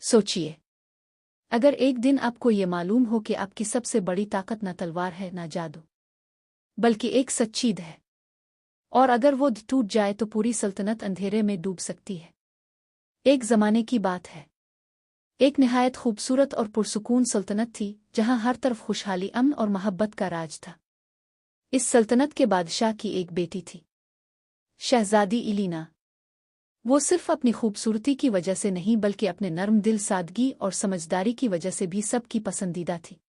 सोचिए, अगर एक दिन आपको ये मालूम हो कि आपकी सबसे बड़ी ताकत न तलवार है न जादू, बल्कि एक सच्ची है, और अगर वो टूट जाए तो पूरी सल्तनत अंधेरे में डूब सकती है। एक ज़माने की बात है। एक निहायत खूबसूरत और पुरसुकून सल्तनत थी जहां हर तरफ खुशहाली, अमन और मोहब्बत का राज था। इस सल्तनत के बादशाह की एक बेटी थी, शहजादी इलीना। वो सिर्फ अपनी खूबसूरती की वजह से नहीं बल्कि अपने नर्म दिल, सादगी और समझदारी की वजह से भी सबकी पसंदीदा थी।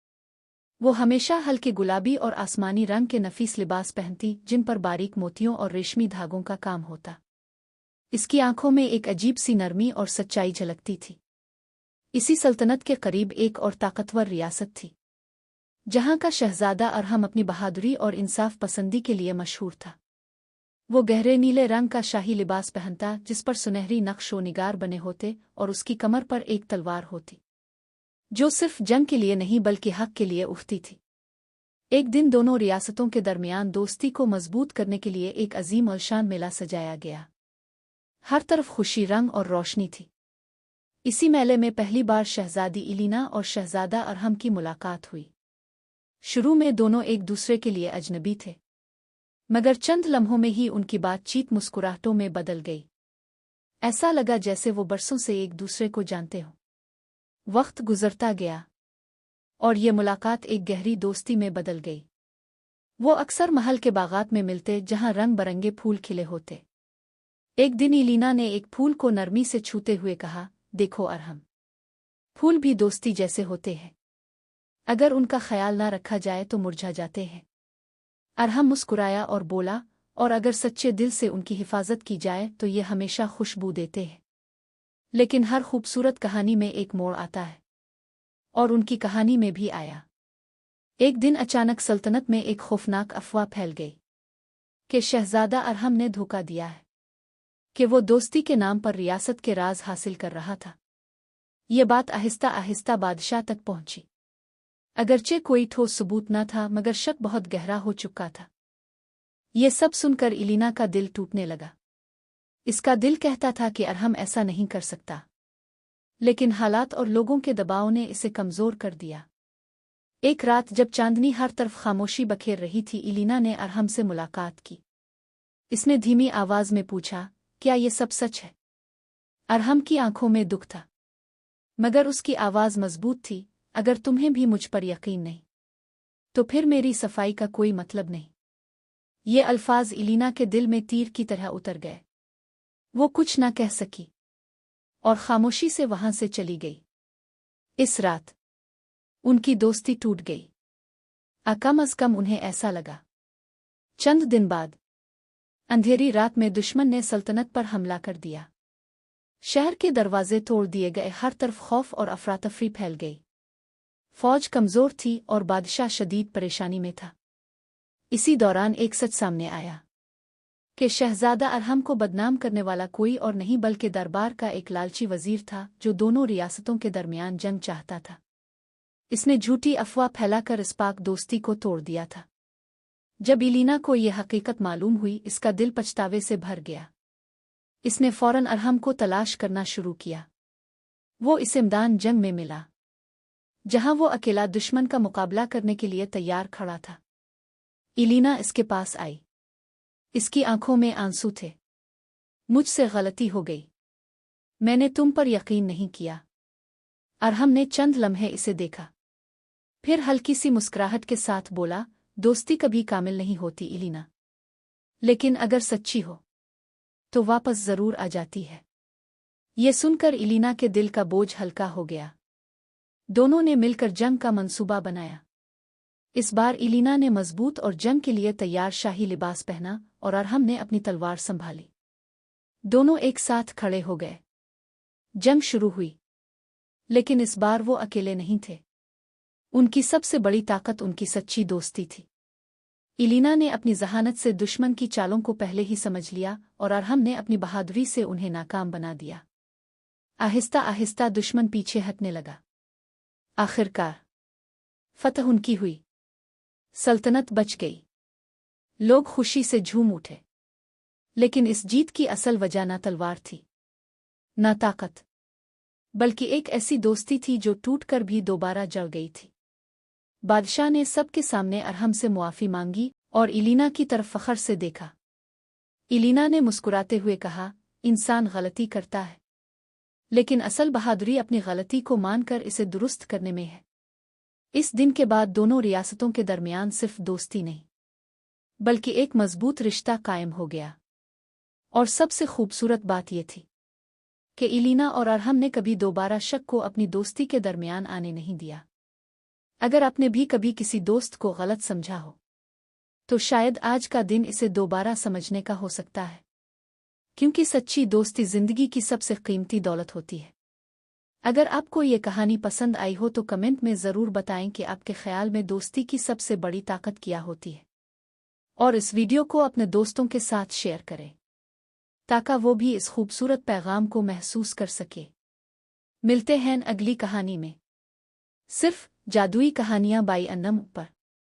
वो हमेशा हल्के गुलाबी और आसमानी रंग के नफीस लिबास पहनती जिन पर बारीक मोतियों और रेशमी धागों का काम होता। इसकी आंखों में एक अजीब सी नरमी और सच्चाई झलकती थी। इसी सल्तनत के करीब एक और ताकतवर रियासत थी जहां का शहजादा अरहम अपनी बहादुरी और इंसाफ पसंदी के लिए मशहूर था। वो गहरे नीले रंग का शाही लिबास पहनता जिस पर सुनहरी नक्श व निगार बने होते और उसकी कमर पर एक तलवार होती जो सिर्फ जंग के लिए नहीं बल्कि हक के लिए उठती थी। एक दिन दोनों रियासतों के दरमियान दोस्ती को मजबूत करने के लिए एक अजीम अलशान मेला सजाया गया। हर तरफ खुशी, रंग और रोशनी थी। इसी मेले में पहली बार शहजादी इलीना और शहजादा अरहम की मुलाकात हुई। शुरू में दोनों एक दूसरे के लिए अजनबी थे, मगर चंद लम्हों में ही उनकी बातचीत मुस्कुराहटों में बदल गई। ऐसा लगा जैसे वो बरसों से एक दूसरे को जानते हों। वक्त गुजरता गया और ये मुलाकात एक गहरी दोस्ती में बदल गई। वो अक्सर महल के बागात में मिलते जहां रंग बरंगे फूल खिले होते। एक दिन इलीना ने एक फूल को नरमी से छूते हुए कहा, देखो अरहम, फूल भी दोस्ती जैसे होते हैं। अगर उनका ख्याल ना रखा जाए तो मुरझा जाते हैं। अरहम मुस्कुराया और बोला, और अगर सच्चे दिल से उनकी हिफाजत की जाए तो ये हमेशा खुशबू देते हैं। लेकिन हर खूबसूरत कहानी में एक मोड़ आता है, और उनकी कहानी में भी आया। एक दिन अचानक सल्तनत में एक खौफनाक अफवाह फैल गई कि शहजादा अरहम ने धोखा दिया है, कि वो दोस्ती के नाम पर रियासत के राज हासिल कर रहा था। ये बात आहिस्ता आहिस्ता बादशाह तक पहुंची। अगरचे कोई ठोस सबूत न था मगर शक बहुत गहरा हो चुका था। ये सब सुनकर इलीना का दिल टूटने लगा। इसका दिल कहता था कि अरहम ऐसा नहीं कर सकता, लेकिन हालात और लोगों के दबाव ने इसे कमजोर कर दिया। एक रात जब चांदनी हर तरफ खामोशी बखेर रही थी, इलीना ने अरहम से मुलाकात की। इसने धीमी आवाज में पूछा, क्या ये सब सच है? अरहम की आंखों में दुख था, मगर उसकी आवाज मजबूत थी, अगर तुम्हें भी मुझ पर यकीन नहीं तो फिर मेरी सफाई का कोई मतलब नहीं। ये अल्फाज इलीना के दिल में तीर की तरह उतर गए। वो कुछ ना कह सकी और खामोशी से वहां से चली गई। इस रात उनकी दोस्ती टूट गई। कम अज कम उन्हें ऐसा लगा। चंद दिन बाद अंधेरी रात में दुश्मन ने सल्तनत पर हमला कर दिया। शहर के दरवाजे तोड़ दिए गए, हर तरफ खौफ और अफरातफरी फैल गई। फौज कमजोर थी और बादशाह शदीद परेशानी में था। इसी दौरान एक सच सामने आया कि शहजादा अरहम को बदनाम करने वाला कोई और नहीं बल्कि दरबार का एक लालची वजीर था जो दोनों रियासतों के दरमियान जंग चाहता था। इसने झूठी अफवाह फैलाकर इस पाक दोस्ती को तोड़ दिया था। जब इलीना को यह हकीकत मालूम हुई, इसका दिल पछतावे से भर गया। इसने फौरन अरहम को तलाश करना शुरू किया। वो इसे मैदान जंग में मिला जहां वो अकेला दुश्मन का मुकाबला करने के लिए तैयार खड़ा था। इलीना इसके पास आई। इसकी आंखों में आंसू थे। मुझसे गलती हो गई, मैंने तुम पर यकीन नहीं किया। अरहम ने चंद लम्हे इसे देखा, फिर हल्की सी मुस्कुराहट के साथ बोला, दोस्ती कभी कामिल नहीं होती इलीना, लेकिन अगर सच्ची हो तो वापस जरूर आ जाती है। ये सुनकर इलीना के दिल का बोझ हल्का हो गया। दोनों ने मिलकर जंग का मंसूबा बनाया। इस बार इलीना ने मजबूत और जंग के लिए तैयार शाही लिबास पहना और अरहम ने अपनी तलवार संभाली। दोनों एक साथ खड़े हो गए। जंग शुरू हुई, लेकिन इस बार वो अकेले नहीं थे। उनकी सबसे बड़ी ताकत उनकी सच्ची दोस्ती थी। इलीना ने अपनी जहानत से दुश्मन की चालों को पहले ही समझ लिया और अरहम ने अपनी बहादुरी से उन्हें नाकाम बना दिया। आहिस्ता आहिस्ता दुश्मन पीछे हटने लगा। आखिरकार फतह उनकी हुई। सल्तनत बच गई। लोग खुशी से झूम उठे। लेकिन इस जीत की असल वजह न तलवार थी, न ताकत, बल्कि एक ऐसी दोस्ती थी जो टूट कर भी दोबारा जड़ गई थी। बादशाह ने सबके सामने अरहम से मुआफ़ी मांगी और इलीना की तरफ फ़ख्र से देखा। इलीना ने मुस्कुराते हुए कहा, इंसान गलती करता है, लेकिन असल बहादुरी अपनी गलती को मानकर इसे दुरुस्त करने में है। इस दिन के बाद दोनों रियासतों के दरमियान सिर्फ दोस्ती नहीं, बल्कि एक मजबूत रिश्ता कायम हो गया। और सबसे खूबसूरत बात यह थी कि इलीना और अरहम ने कभी दोबारा शक को अपनी दोस्ती के दरमियान आने नहीं दिया। अगर आपने भी कभी किसी दोस्त को गलत समझा हो, तो शायद आज का दिन इसे दोबारा समझने का हो सकता है, क्योंकि सच्ची दोस्ती जिंदगी की सबसे कीमती दौलत होती है। अगर आपको ये कहानी पसंद आई हो तो कमेंट में ज़रूर बताएं कि आपके ख्याल में दोस्ती की सबसे बड़ी ताकत क्या होती है, और इस वीडियो को अपने दोस्तों के साथ शेयर करें ताकि वो भी इस खूबसूरत पैगाम को महसूस कर सके। मिलते हैं अगली कहानी में, सिर्फ जादुई कहानियां बाई अन्नम पर।